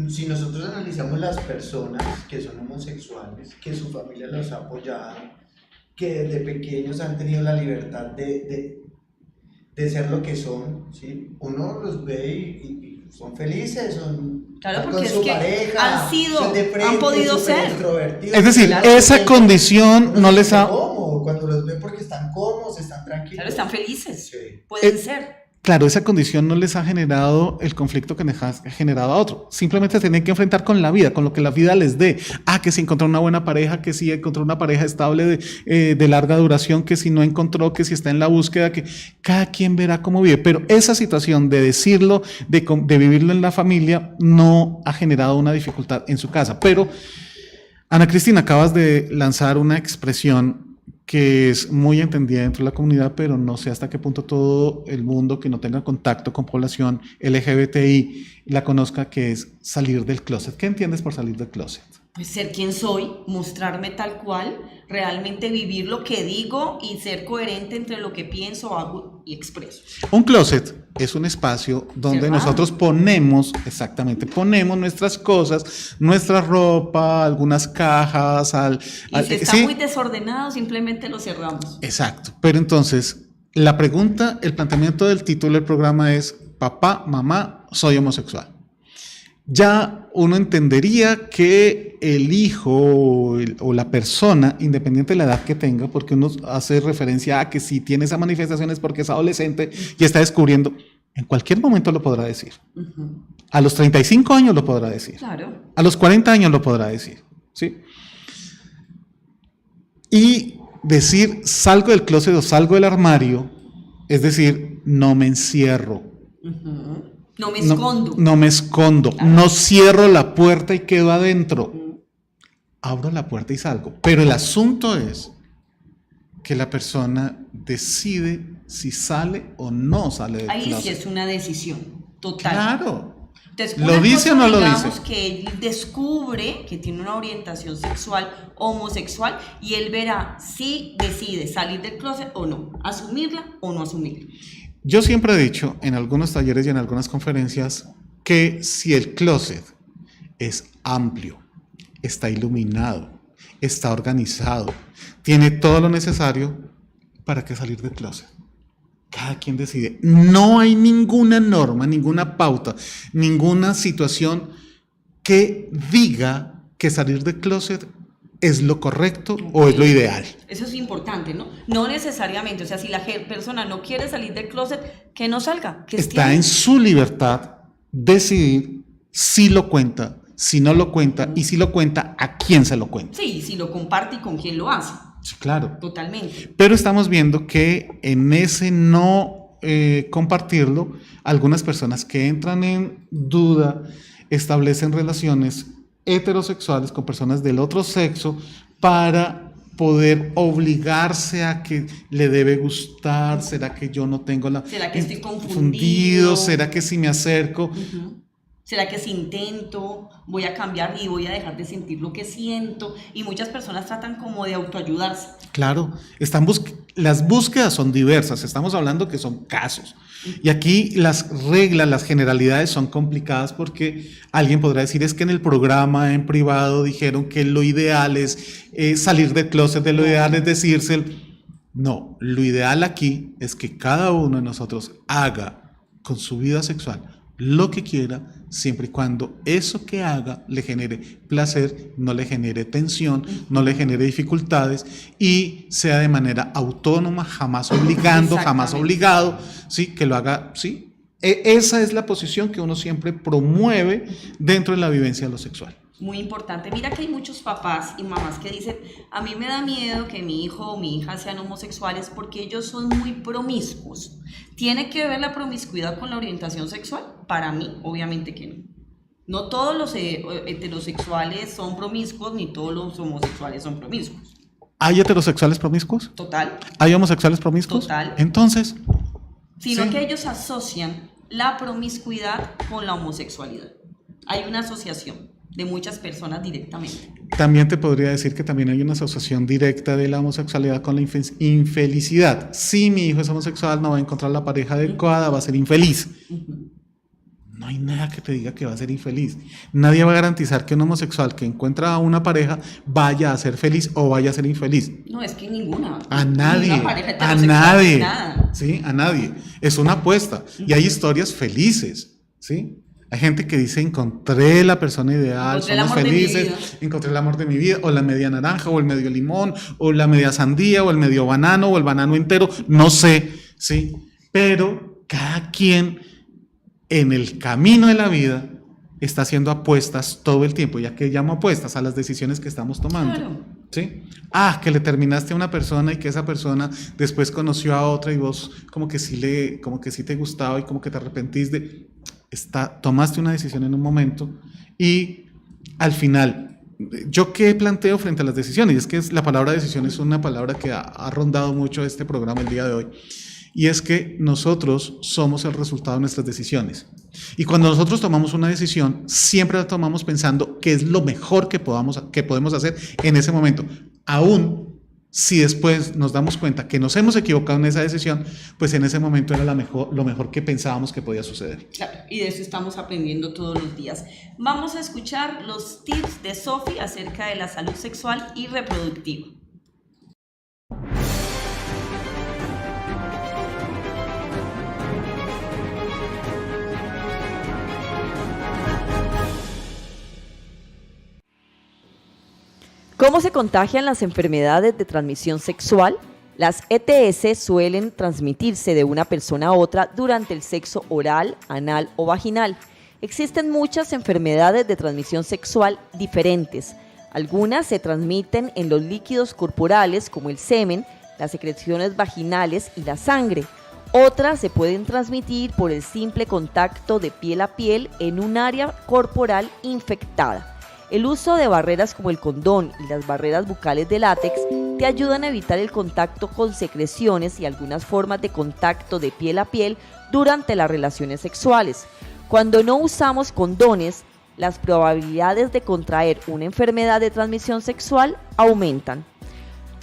Si nosotros analizamos las personas que son homosexuales, que su familia los ha apoyado, que desde pequeños han tenido la libertad de ser lo que son, ¿sí? Uno los ve y son felices, son Claro, con porque es su que pareja, han sido, son de frente, han podido súper ser. extrovertidos. Es decir, Claro, esa porque condición Uno no se les siente ha... cómodo cuando los ve porque están cómodos, están tranquilos. Claro, están felices. Sí. Pueden ser. Claro, esa condición no les ha generado el conflicto que les ha generado a otro. Simplemente tienen que enfrentar con la vida, con lo que la vida les dé. Que si encontró una buena pareja, que si encontró una pareja estable de larga duración, que si no encontró, que si está en la búsqueda, que cada quien verá cómo vive. Pero esa situación de decirlo, de vivirlo en la familia, no ha generado una dificultad en su casa. Pero, Ana Cristina, acabas de lanzar una expresión que es muy entendida dentro de la comunidad, pero no sé hasta qué punto todo el mundo que no tenga contacto con población LGBTI la conozca, que es salir del closet. ¿Qué entiendes por salir del closet? Pues ser quien soy, mostrarme tal cual, realmente vivir lo que digo y ser coherente entre lo que pienso, hago y expreso. Un closet es un espacio donde Cerrado. nosotros ponemos nuestras cosas, nuestra ropa, algunas cajas. Y si está ¿sí? muy desordenado, simplemente lo cerramos. Exacto. Pero entonces, la pregunta, el planteamiento del título del programa es: papá, mamá, soy homosexual. Ya uno entendería que el hijo o la persona, independiente de la edad que tenga, porque uno hace referencia a que si tiene esa manifestación es porque es adolescente y está descubriendo, en cualquier momento lo podrá decir. A los 35 años lo podrá decir. Claro. A los 40 años lo podrá decir. ¿Sí? Y decir salgo del closet o salgo del armario, es decir, no me encierro. No me escondo. No me escondo, Claro. no cierro la puerta y quedo adentro. Abro la puerta y salgo. Pero el asunto es que la persona decide si sale o no sale del Ahí sí closet. es una decisión total. Claro. Entonces, ¿Lo una dice cosa, o no lo digamos, dice? que él descubre que tiene una orientación sexual homosexual y él verá si decide salir del closet o no, asumirla o no asumirla. Yo siempre he dicho en algunos talleres y en algunas conferencias que si el closet es amplio, está iluminado, está organizado, tiene todo lo necesario, ¿para qué salir del closet? Cada quien decide. No hay ninguna norma, ninguna pauta, ninguna situación que diga que salir del closet es lo correcto o es lo ideal. Eso es importante, ¿no? No necesariamente, o sea, si la persona no quiere salir del closet, que no salga, que Está en su libertad decidir si lo cuenta, si no lo cuenta y si lo cuenta, a quién se lo cuenta. Sí, si lo comparte y con quién lo hace. Sí, claro. Totalmente. Pero estamos viendo que en ese no compartirlo, algunas personas que entran en duda establecen relaciones heterosexuales con personas del otro sexo para poder obligarse a que le debe gustar. ¿Será que yo no tengo la... ¿Será que estoy confundido? ¿Será que si me acerco? Uh-huh. ¿Será que si intento voy a cambiar y voy a dejar de sentir lo que siento? Y muchas personas tratan como de autoayudarse. Claro, las búsquedas son diversas, estamos hablando que son casos. Y aquí las reglas, las generalidades son complicadas porque alguien podrá decir, es que en el programa en privado dijeron que lo ideal es salir del closet, de lo ideal es decirse. No, lo ideal aquí es que cada uno de nosotros haga con su vida sexual lo que quiera, siempre y cuando eso que haga le genere placer, no le genere tensión, no le genere dificultades y sea de manera autónoma, jamás obligando, jamás obligado, ¿sí? Que lo haga, ¿sí? Esa es la posición que uno siempre promueve dentro de la vivencia de lo sexual. Muy importante. Mira que hay muchos papás y mamás que dicen, a mí me da miedo que mi hijo o mi hija sean homosexuales porque ellos son muy promiscuos. ¿Tiene que ver la promiscuidad con la orientación sexual? Para mí, obviamente que no. No todos los heterosexuales son promiscuos, ni todos los homosexuales son promiscuos. ¿Hay heterosexuales promiscuos? Total. ¿Hay homosexuales promiscuos? Total. Entonces... Sino sí. que ellos asocian la promiscuidad con la homosexualidad. Hay una asociación de muchas personas directamente. También te podría decir que también hay una asociación directa de la homosexualidad con la infelicidad. Si mi hijo es homosexual, no va a encontrar la pareja adecuada, va a ser infeliz. No hay nada que te diga que va a ser infeliz. Nadie va a garantizar que un homosexual que encuentra a una pareja vaya a ser feliz o vaya a ser infeliz. No, es que ninguna. A nadie. Ninguna pareja A heterosexual, nadie. nada. Sí, a nadie. Es una apuesta. Y hay historias felices, ¿sí? Hay gente que dice, encontré la persona ideal, somos felices, encontré el amor de mi vida, o la media naranja, o el medio limón, o la media sandía, o el medio banano, o el banano entero, no sé, ¿sí? Pero cada quien en el camino de la vida está haciendo apuestas todo el tiempo, ya que llamo apuestas a las decisiones que estamos tomando. Claro. ¿Sí? Que le terminaste a una persona y que esa persona después conoció a otra y vos como que sí te gustaba y como que te arrepentiste. Tomaste una decisión en un momento y al final, ¿yo qué planteo frente a las decisiones? Y es que la palabra decisión es una palabra que ha rondado mucho este programa el día de hoy. Y es que nosotros somos el resultado de nuestras decisiones. Y cuando nosotros tomamos una decisión, siempre la tomamos pensando qué es lo mejor que podemos hacer en ese momento. Aún si después nos damos cuenta que nos hemos equivocado en esa decisión, pues en ese momento era lo mejor que pensábamos que podía suceder. Claro, y de eso estamos aprendiendo todos los días. Vamos a escuchar los tips de Sofi acerca de la salud sexual y reproductiva. ¿Cómo se contagian las enfermedades de transmisión sexual? Las ETS suelen transmitirse de una persona a otra durante el sexo oral, anal o vaginal. Existen muchas enfermedades de transmisión sexual diferentes. Algunas se transmiten en los líquidos corporales como el semen, las secreciones vaginales y la sangre. Otras se pueden transmitir por el simple contacto de piel a piel en un área corporal infectada. El uso de barreras como el condón y las barreras bucales de látex te ayudan a evitar el contacto con secreciones y algunas formas de contacto de piel a piel durante las relaciones sexuales. Cuando no usamos condones, las probabilidades de contraer una enfermedad de transmisión sexual aumentan.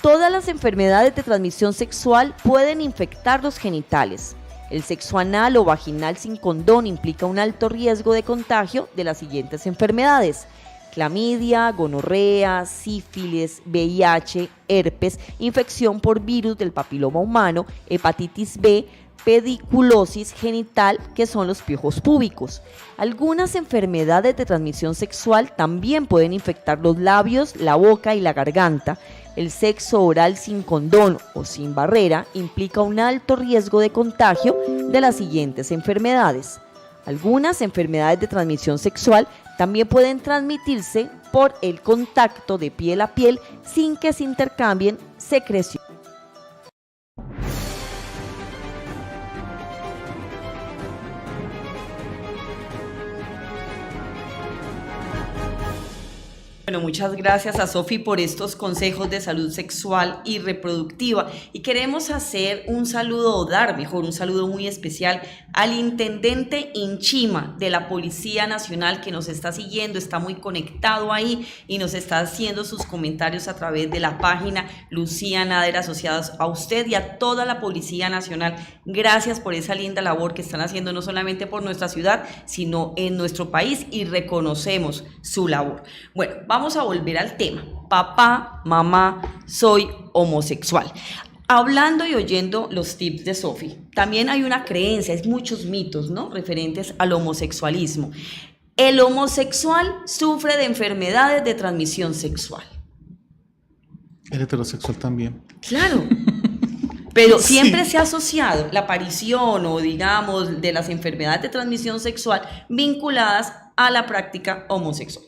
Todas las enfermedades de transmisión sexual pueden infectar los genitales. El sexo anal o vaginal sin condón implica un alto riesgo de contagio de las siguientes enfermedades: clamidia, gonorrea, sífilis, VIH, herpes, infección por virus del papiloma humano, hepatitis B, pediculosis genital, que son los piojos púbicos. Algunas enfermedades de transmisión sexual también pueden infectar los labios, la boca y la garganta. El sexo oral sin condón o sin barrera implica un alto riesgo de contagio de las siguientes enfermedades. Algunas enfermedades de transmisión sexual también pueden transmitirse por el contacto de piel a piel sin que se intercambien secreciones. Bueno, muchas gracias a Sofi por estos consejos de salud sexual y reproductiva. Y queremos hacer un saludo, o dar mejor, un saludo muy especial al intendente Inchima de la Policía Nacional, que nos está siguiendo, está muy conectado ahí y nos está haciendo sus comentarios a través de la página Lucía Nader Asociados. A usted y a toda la Policía Nacional, gracias por esa linda labor que están haciendo no solamente por nuestra ciudad, sino en nuestro país, y reconocemos su labor. Bueno, vamos a volver al tema. Papá, mamá, soy homosexual. Hablando y oyendo los tips de Sofi, también hay una creencia, hay muchos mitos, ¿no?, referentes al homosexualismo. El homosexual sufre de enfermedades de transmisión sexual. El heterosexual también. Claro. Pero Sí. siempre se ha asociado la aparición, o digamos, de las enfermedades de transmisión sexual vinculadas a la práctica homosexual.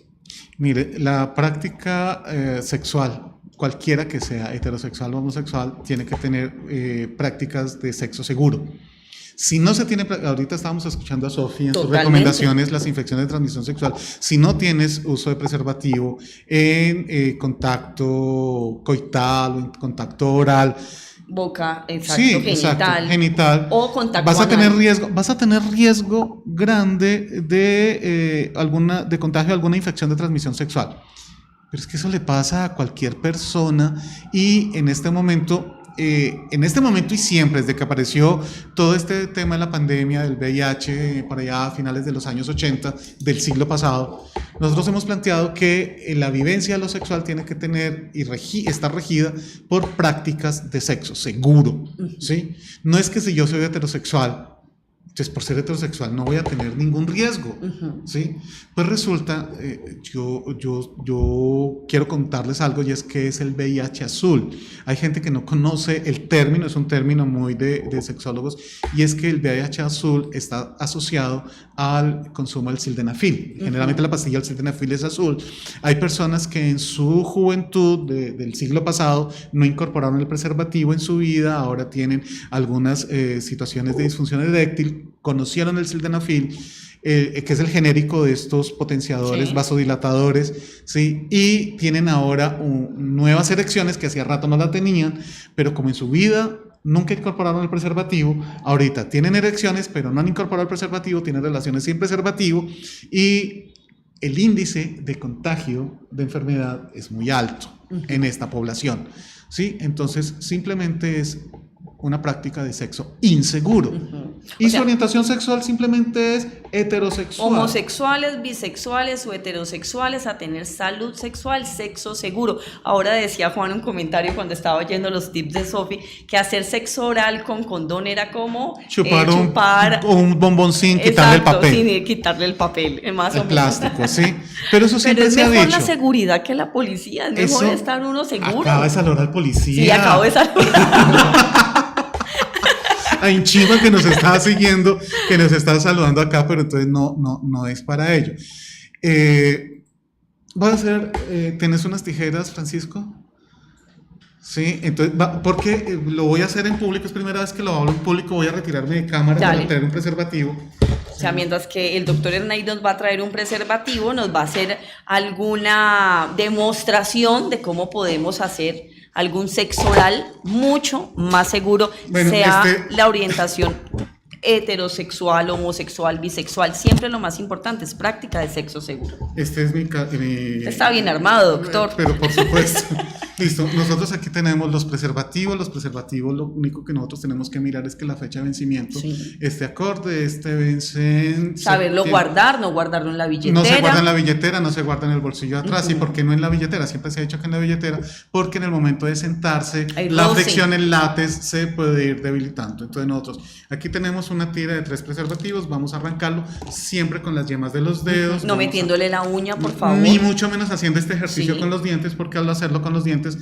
Mire, la práctica sexual, cualquiera que sea, heterosexual o homosexual, tiene que tener prácticas de sexo seguro. Si no se tiene, ahorita estábamos escuchando a Sofi en sus Totalmente. recomendaciones, las infecciones de transmisión sexual. Si no tienes uso de preservativo en contacto coital o en contacto oral, Boca, exacto, sí, genital. exacto, genital, O contacto vas a anal. tener riesgo grande de contagio de alguna infección de transmisión sexual. Pero es que eso le pasa a cualquier persona, y en este momento y siempre, desde que apareció todo este tema de la pandemia del VIH, para allá a finales de los años 80 del siglo pasado, nosotros hemos planteado que la vivencia de lo sexual tiene que tener y estar regida por prácticas de sexo seguro, ¿sí? No es que si yo soy heterosexual, entonces por ser heterosexual no voy a tener ningún riesgo, ¿sí? Pues resulta, yo quiero contarles algo, y es que es el VIH azul. Hay gente que no conoce el término, es un término muy de sexólogos, y es que el VIH azul está asociado al consumo del sildenafil. Generalmente la pastilla del sildenafil es azul. Hay personas que en su juventud del siglo pasado no incorporaron el preservativo en su vida, ahora tienen algunas situaciones de disfunción eréctil, conocieron el sildenafil, que es el genérico de estos potenciadores, Sí. vasodilatadores, ¿sí? Y tienen ahora nuevas erecciones que hacía rato no la tenían, pero como en su vida nunca incorporaron el preservativo, ahorita tienen erecciones, pero no han incorporado el preservativo, tienen relaciones sin preservativo, y el índice de contagio de enfermedad es muy alto en esta población, ¿sí? Entonces, simplemente es una práctica de sexo inseguro. Y O sea, su orientación sexual simplemente es heterosexual. Homosexuales, bisexuales o heterosexuales a tener salud sexual, sexo seguro. Ahora decía Juan un comentario cuando estaba oyendo los tips de Sofi, que hacer sexo oral con condón era como Chupar un un bomboncín, quitarle el papel. Sin quitarle el papel, más o El menos. plástico, sí. Pero eso Pero siempre es se ha mejor dicho. la seguridad que la policía, es mejor Eso estar uno seguro. Acaba de saludar al policía. Sí, acabo de saludar. A Inchima, que nos está siguiendo, que nos está saludando acá, pero entonces no es para ello. Voy a hacer, ¿tenés unas tijeras, Francisco? Sí, entonces, porque lo voy a hacer en público, es primera vez que lo hablo en público, voy a retirarme de cámara Dale. para traer un preservativo. O sea, mientras que el doctor Hernay nos va a traer un preservativo, nos va a hacer alguna demostración de cómo podemos hacer algún sexo oral mucho más seguro, Bueno, sea la orientación heterosexual, homosexual, bisexual. Siempre lo más importante es práctica de sexo seguro. Este es mi... Está bien armado, doctor. Pero por supuesto. Listo, nosotros aquí tenemos los preservativos. Los preservativos, lo único que nosotros tenemos que mirar es que la fecha de vencimiento esté acorde, vence en... Saberlo guardar, no guardarlo en la billetera. No se guarda en la billetera, no se guarda en el bolsillo de atrás. ¿Y por qué no en la billetera? Siempre se ha dicho que en la billetera, porque en el momento de sentarse, Hay la roce. fricción en látex se puede ir debilitando. Entonces nosotros, aquí tenemos una tira de 3 preservativos, vamos a arrancarlo siempre con las yemas de los dedos. No metiéndole la uña, por favor. Ni mucho menos haciendo este ejercicio Sí. con los dientes, porque al hacerlo con los dientes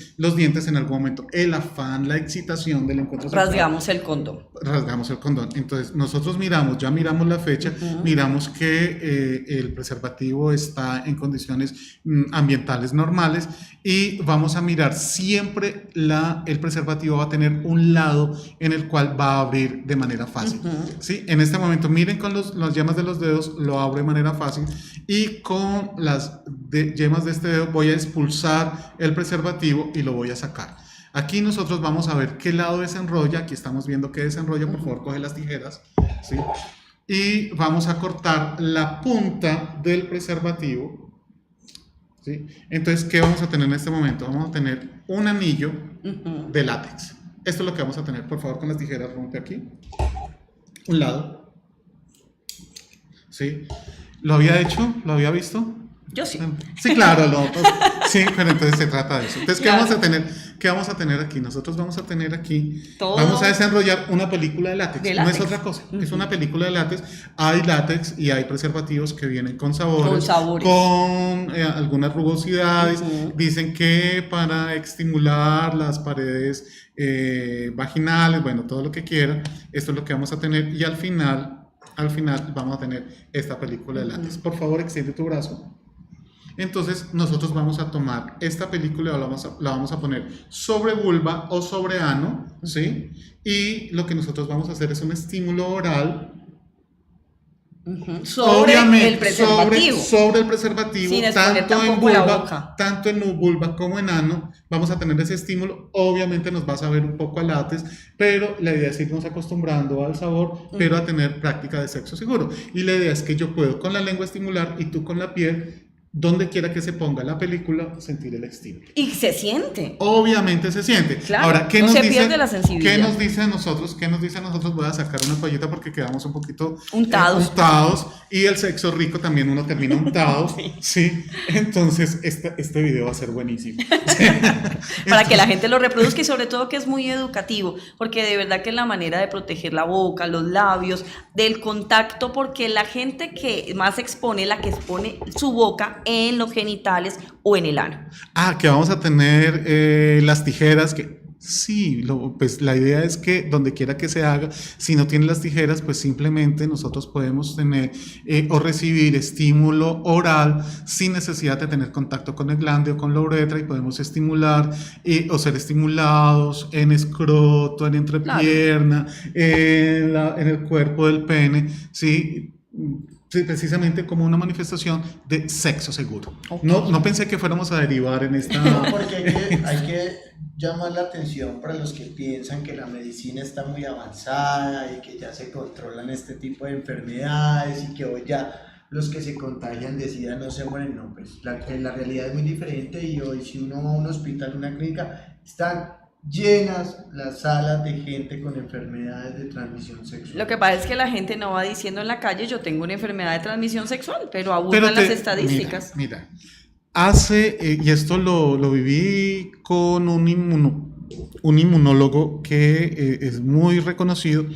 en algún momento, el afán, la excitación del encuentro sexual, Rasgamos el condón. rasgamos el condón. Entonces nosotros miramos, ya miramos la fecha, miramos que el preservativo está en condiciones ambientales normales y vamos a mirar siempre el preservativo va a tener un lado en el cual va a abrir de manera fácil. ¿Sí? En este momento miren con las yemas de los dedos, lo abro de manera fácil y con las yemas de este dedo voy a expulsar el preservativo y lo voy a sacar. Aquí nosotros vamos a ver qué lado desenrolla. Aquí estamos viendo qué desenrolla. Por favor, coge las tijeras, ¿sí? Y vamos a cortar la punta del preservativo, ¿sí? Entonces, ¿qué vamos a tener en este momento? Vamos a tener un anillo de látex. Esto es lo que vamos a tener. Por favor, con las tijeras rompe aquí. Un lado. ¿Sí? ¿Lo había hecho? ¿Lo había visto? Yo sí. Sí, claro, sí, pero entonces se trata de eso. Entonces, ¿qué Claro. vamos a tener? ¿Qué vamos a tener aquí? Nosotros vamos a tener aquí, Todo. vamos a desenrollar una película de látex. De No látex. es otra cosa, es una película de látex. Hay látex y hay preservativos que vienen con sabores, Con sabores. con algunas rugosidades. Dicen que para estimular las paredes vaginales, bueno, todo lo que quieran, esto es lo que vamos a tener y al final vamos a tener esta película de látex. Por favor, extiende tu brazo. Entonces nosotros vamos a tomar esta película y la vamos a poner sobre vulva o sobre ano, ¿sí? Y lo que nosotros vamos a hacer es un estímulo oral. Sobre el preservativo. Sobre el preservativo, Sin exponer tanto en tampoco la vulva, boca. tanto en vulva como en ano, vamos a tener ese estímulo. Obviamente nos va a saber un poco a látex, pero la idea es irnos acostumbrando al sabor, pero a tener práctica de sexo seguro. Y la idea es que yo puedo con la lengua estimular y tú con la piel, donde quiera que se ponga la película, sentir el estímulo. Y se siente. Obviamente se siente. Claro, Ahora, ¿qué no nos se dice? pierde la sensibilidad. ¿Qué nos dice a nosotros? ¿Qué nos dice a nosotros? Voy a sacar una toallita porque quedamos un poquito Untados. y el sexo rico también uno termina untado. Sí. Entonces, este video va a ser buenísimo. Para que la gente lo reproduzca y sobre todo que es muy educativo, porque de verdad que es la manera de proteger la boca, los labios, del contacto, porque la gente que más expone, la que expone su boca en los genitales o en el ano. Que vamos a tener las tijeras que... Sí, pues la idea es que donde quiera que se haga, si no tiene las tijeras, pues simplemente nosotros podemos tener o recibir estímulo oral sin necesidad de tener contacto con el glande o con la uretra y podemos estimular o ser estimulados en escroto, en entrepierna, en el cuerpo del pene, ¿sí? Sí, precisamente como una manifestación de sexo seguro. Okay. No pensé que fuéramos a derivar en esta... No, porque hay que llamar la atención para los que piensan que la medicina está muy avanzada y que ya se controlan este tipo de enfermedades y que hoy ya los que se contagian de SIDA no se mueren. No, pues la realidad es muy diferente y hoy si uno va a un hospital, una clínica, están llenas las salas de gente con enfermedades de transmisión sexual. Lo que pasa es que la gente no va diciendo en la calle yo tengo una enfermedad de transmisión sexual, pero abundan las estadísticas. Mira, y esto lo viví con un inmunólogo que es muy reconocido.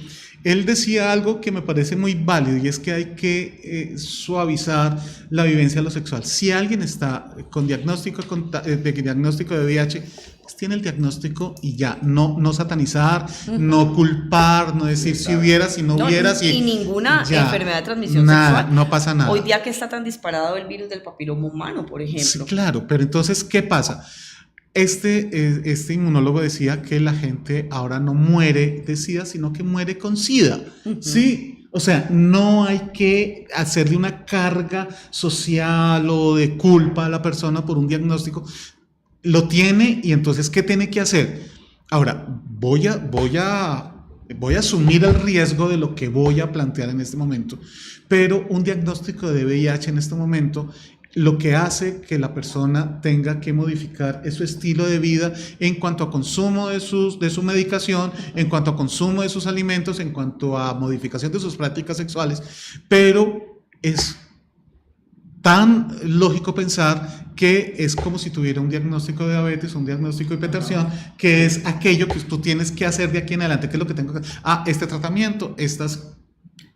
Él decía algo que me parece muy válido y es que hay que suavizar la vivencia de lo sexual. Si alguien está con diagnóstico de VIH, pues tiene el diagnóstico y ya, no satanizar, no culpar, no decir si hubiera, si no hubiera. Y ninguna ya, enfermedad de transmisión nada, sexual. no pasa nada. Hoy día que está tan disparado el virus del papiloma humano, por ejemplo. Sí, claro, pero entonces, ¿qué pasa? Este inmunólogo decía que la gente ahora no muere de SIDA, sino que muere con SIDA. Sí, o sea, no hay que hacerle una carga social o de culpa a la persona por un diagnóstico. Lo tiene y entonces, ¿qué tiene que hacer? Ahora, voy a asumir el riesgo de lo que voy a plantear en este momento, pero un diagnóstico de VIH en este momento lo que hace que la persona tenga que modificar es su estilo de vida en cuanto a consumo de su medicación, en cuanto a consumo de sus alimentos, en cuanto a modificación de sus prácticas sexuales, pero es tan lógico pensar que es como si tuviera un diagnóstico de diabetes, un diagnóstico de hipertensión, que es aquello que tú tienes que hacer de aquí en adelante. ¿Qué es lo que tengo que hacer? Este tratamiento, estas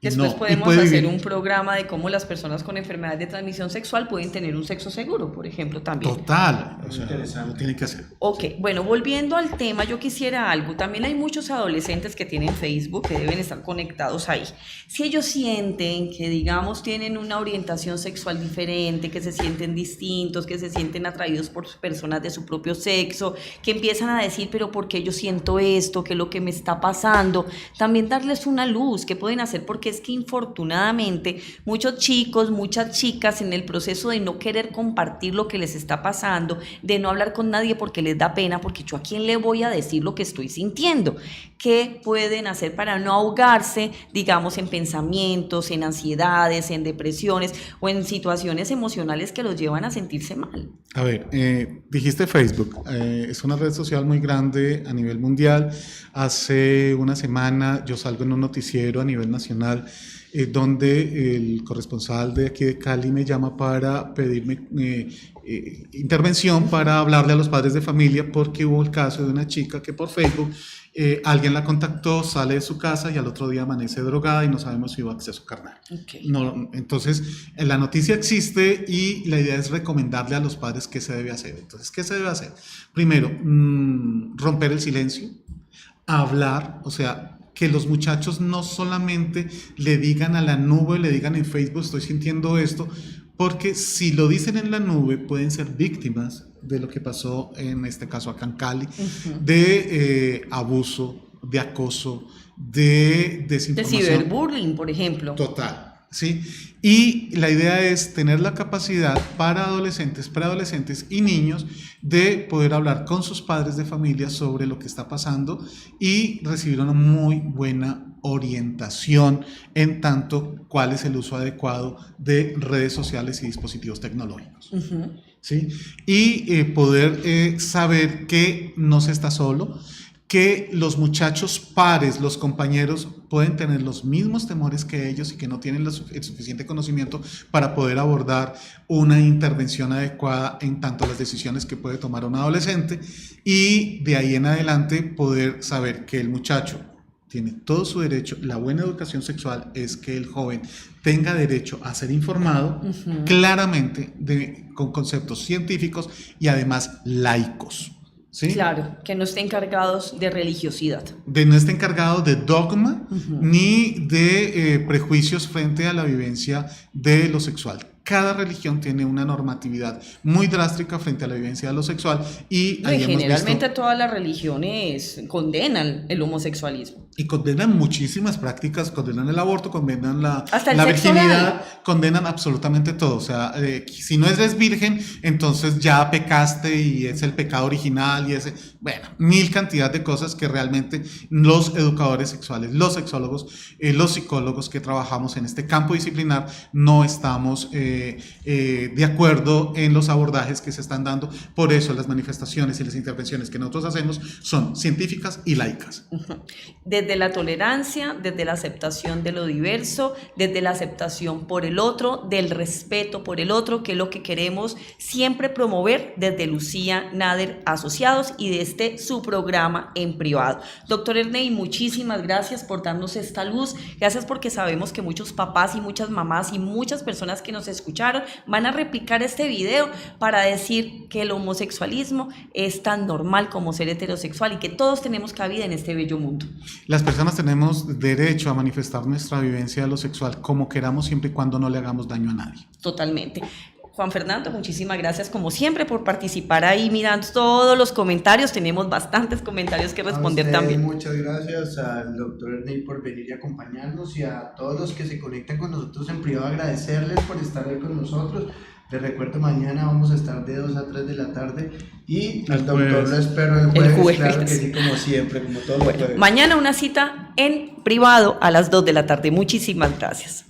Después No, y podemos puede hacer vivir- un programa de cómo las personas con enfermedades de transmisión sexual pueden tener un sexo seguro, por ejemplo, también. Total, o sea, Interesante. lo tienen que hacer. Ok, bueno, volviendo al tema, yo quisiera algo. También hay muchos adolescentes que tienen Facebook, que deben estar conectados ahí. Si ellos sienten que, digamos, tienen una orientación sexual diferente, que se sienten distintos, que se sienten atraídos por personas de su propio sexo, que empiezan a decir, pero ¿por qué yo siento esto? ¿Qué es lo que me está pasando? También darles una luz, ¿qué pueden hacer? Porque es que infortunadamente muchos chicos, muchas chicas en el proceso de no querer compartir lo que les está pasando, de no hablar con nadie porque les da pena, porque yo a quién le voy a decir lo que estoy sintiendo. ¿Qué pueden hacer para no ahogarse, digamos, en pensamientos, en ansiedades, en depresiones o en situaciones emocionales que los llevan a sentirse mal? A ver, dijiste Facebook, es una red social muy grande a nivel mundial. Hace una semana yo salgo en un noticiero a nivel nacional donde el corresponsal de aquí de Cali me llama para pedirme intervención para hablarle a los padres de familia porque hubo el caso de una chica que por Facebook alguien la contactó, sale de su casa y al otro día amanece drogada y no sabemos si hubo acceso carnal. Okay. No, entonces, la noticia existe y la idea es recomendarle a los padres qué se debe hacer. Entonces, ¿qué se debe hacer? Primero, romper el silencio, hablar, o sea, que los muchachos no solamente le digan a la nube, le digan en Facebook, estoy sintiendo esto, porque si lo dicen en la nube pueden ser víctimas de lo que pasó en este caso acá en Cali, de abuso, de acoso, de De desinformación. ciberbullying, por ejemplo. Total, ¿sí? Y la idea es tener la capacidad para adolescentes, preadolescentes y niños de poder hablar con sus padres de familia sobre lo que está pasando y recibir una muy buena orientación en tanto cuál es el uso adecuado de redes sociales y dispositivos tecnológicos. ¿Sí? Y poder saber que no se está solo, que los muchachos pares, los compañeros, pueden tener los mismos temores que ellos y que no tienen el suficiente conocimiento para poder abordar una intervención adecuada en tanto las decisiones que puede tomar un adolescente y de ahí en adelante poder saber que el muchacho tiene todo su derecho. La buena educación sexual es que el joven tenga derecho a ser informado claramente con conceptos científicos y además laicos. ¿Sí? Claro, que no estén cargados de religiosidad. De no esté encargado de dogma ni de prejuicios frente a la vivencia de lo sexual. Cada religión tiene una normatividad muy drástica frente a la vivencia de lo sexual y ahí hemos generalmente visto, todas las religiones condenan el homosexualismo. y condenan muchísimas prácticas, condenan el aborto, condenan Hasta el la sexo virginidad, oral. condenan absolutamente todo. O sea, si no eres virgen, entonces ya pecaste y es el pecado original y ese, bueno, mil cantidad de cosas que realmente los educadores sexuales, los sexólogos, los psicólogos que trabajamos en este campo disciplinar no estamos de acuerdo en los abordajes que se están dando. Por eso las manifestaciones y las intervenciones que nosotros hacemos son científicas y laicas. Desde la tolerancia, desde la aceptación de lo diverso, desde la aceptación por el otro, del respeto por el otro, que es lo que queremos siempre promover desde Lucía Nader Asociados y de su programa en privado. Doctor Erney, muchísimas gracias por darnos esta luz. Gracias porque sabemos que muchos papás y muchas mamás y muchas personas que nos escucharon van a replicar este video para decir que el homosexualismo es tan normal como ser heterosexual y que todos tenemos cabida en este bello mundo. Las personas tenemos derecho a manifestar nuestra vivencia de lo sexual como queramos, siempre y cuando no le hagamos daño a nadie. Totalmente. Juan Fernando, muchísimas gracias como siempre por participar ahí mirando todos los comentarios. Tenemos bastantes comentarios que responder también. Muchas gracias al doctor Erney por venir y acompañarnos y a todos los que se conectan con nosotros en privado, agradecerles por estar hoy con nosotros. Les recuerdo, mañana vamos a estar de 2 a 3 de la tarde y al doctor lo espero el jueves, claro que sí, como siempre, como todos los jueves. Mañana una cita en privado a las 2 de la tarde. Muchísimas gracias.